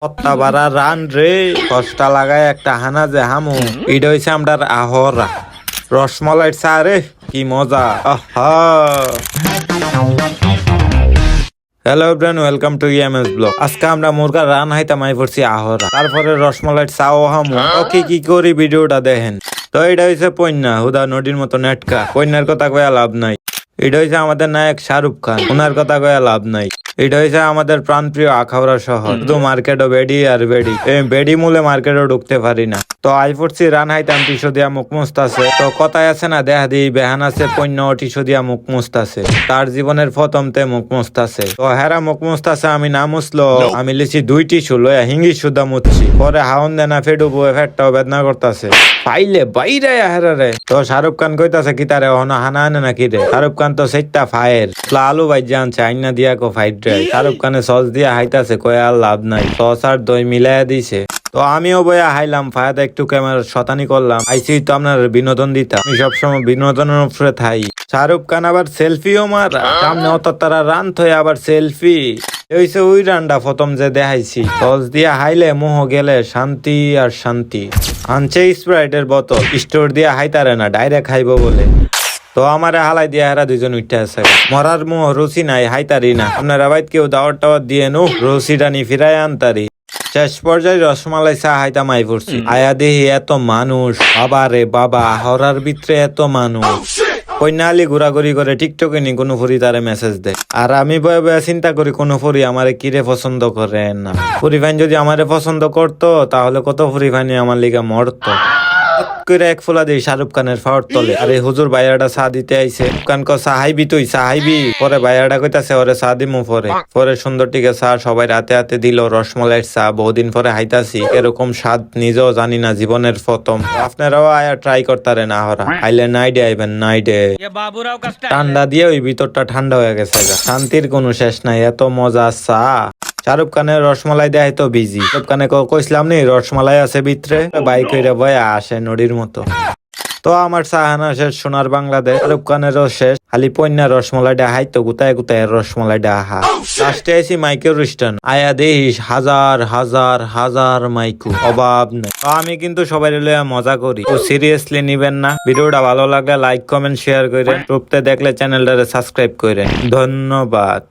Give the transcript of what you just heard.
কত্তা বারা রান রে কষ্টা লাগায় একটা হানা যে হামু এটা হইছে আমরার আহরা রসমালাই চা রে কি মজা আহা। Hello everyone, welcome to EMS blog. আজকে আমরা মুরগা রান হাইতাম আই পড়ছি আহরা, তারপরে রসমালাই চাও হামু। ওকে কি করি ভিডিওটা দেখেন। তো এটা হইছে পন্যা হুদা নদীর মতো নেটকা। পন্যার কথা কয়া লাভ নাই। এটা হইছে আমাদের নায়ক শাহরুখ খান, ওনার কথা কয়া লাভ নাই। এটা হইছে আমাদের প্রাণপ্রিয় আখাউড়া শহর। শুধু মার্কেটও বেডি আর বেডি, বেডি মূলে মার্কেটও ঢুকতে পারি না। তো আই পড়ছি রান হাইতাম টিসো দিয়া মুখ মুস্তাছে। তো কথায় আছে না, দেহা দি বেহান আছে পণ্য টিসো দিয়া মুখ মুস্তাছে। তার জীবনের প্রথমতে মুখ মুস্তাছে। তো হেরা মুখ মুস্তাছে, আমি না মুসলো আমি লিছি 2 টিস্যু লয়া হিঙ্গি সুদা মুচ্ছি। পরে হাউন দেনা ফেডু বয়ে ফেটটাও বেদনা করতেছে পাইলে বাইরে হেরা রে। তো শাহরুখ খান কইতাছে কি তারে হন হানা আনে নাকি রে। শাহরুখ খান তো সেটটা ফায়ের আলু ভাই জানছে আইনা দিয়া কো ফাইট রে। শাহরুখ খানে সস দিয়া হাইতাছে কয়ে আর লাভ নাই, সস আর দই মিলাইয়া দিছে। তো আমিও বইয়া হাইলাম, ফায়াদা একটু ক্যামেরা শতানি করলাম। আইসি তো আপনার বিনোদন দিতাম, আমি সবসময় বিনোদনের উপরে থাই। শাহরুখ খান আবার সেলফিও মারা, সামনে অত তারা রান থয়ে আবার সেলফি। হইছে ওই রানটা প্রথম যে দেখাইছি, সস দিয়া হাইলে মোহ গেলে শান্তি আর শান্তি। আনছে স্প্রাইটের বোতল, স্টোর দিয়া হাইতারে না, ডাইরেক্ট খাইবো বলে। তো আমারে হালাই দিয়া হেরা দুজন উঠে আছে। মরার মুহ রুচি নাই, হাইতারি না। আপনারা বাইত কেউ দাওয়ার টাওয়ার দিয়ে নো রসিটা নি ফিরাই আনতারি। শেষ পর্যায়ে রসমালাই চা হাইতাম আই পড়ছি। আয়া দেহি এত মানুষ, বাবা রে বাবা, হরার ভিতরে এত মানুষ। কন্যালি ঘোরাঘুরি করে টিকটকে নি কোনো ফুরি তারে মেসেজ দেয়। আর আমি বয়ে বয়ে চিন্তা করি কোনো ফুরি আমারে কিরে পছন্দ করে না। ফুরি ফাইন যদি আমারে পছন্দ করতো তাহলে কত ফুরি ফাইনি আমার লিগা মরতো। এক ফুলা দিই শাহরুখ খানের ফাওয়ার তলে। আরে হুজুর ভাইয়াটা চা দিতে আইছে। খান ক সাহাইবি তুই সাহাইবি। পরে ভাইয়াটা কইতাছে ওরে চা দিমু। পরে সুন্দর টিকে চা সবাই রাতে হাতে দিল। রসমালাইয়ের চা বহুদিন পরে হাইতাছি, এরকম স্বাদ নিজেও জানি না, জীবনের প্রথম। আপনারাও আয়া ট্রাই করতারে না হরা। আইলে নাইডে আইবেন নাইডে। ঠান্ডা দিয়ে ওই ভিতরটা ঠান্ডা হয়ে গেছে, শান্তির কোনো শেষ নাই, এত মজা চা। শাহরুখ খানের রসমালাই দেয় তো বিজি। শাহরুখ খানে কইছিলাম নি রসমালাই আছে ভিতরে, বাইক হইরে বয়ে আসে নদীর মতো। তো আমার সাহানা শেষ, সোনার বাংলাদেশ। শাহরুখ খানেরও শেষ, খালি পন্যা রসমালাইটা হাইতো গুতায় গুতায় রসমালাইটা আহা। লাস্টে আইসি মাইকেল রিস্টন, আয়া দেহিস হাজার হাজার হাজার মাইকু, অভাব নেই। তো আমি কিন্তু সবাই লইয়া মজা করি, তো সিরিয়াসলি নিবেন না। ভিডিওটা ভালো লাগলে লাইক কমেন্ট শেয়ার করেন, টুপতে দেখলে চ্যানেলটারে সাবস্ক্রাইব করেন। ধন্যবাদ।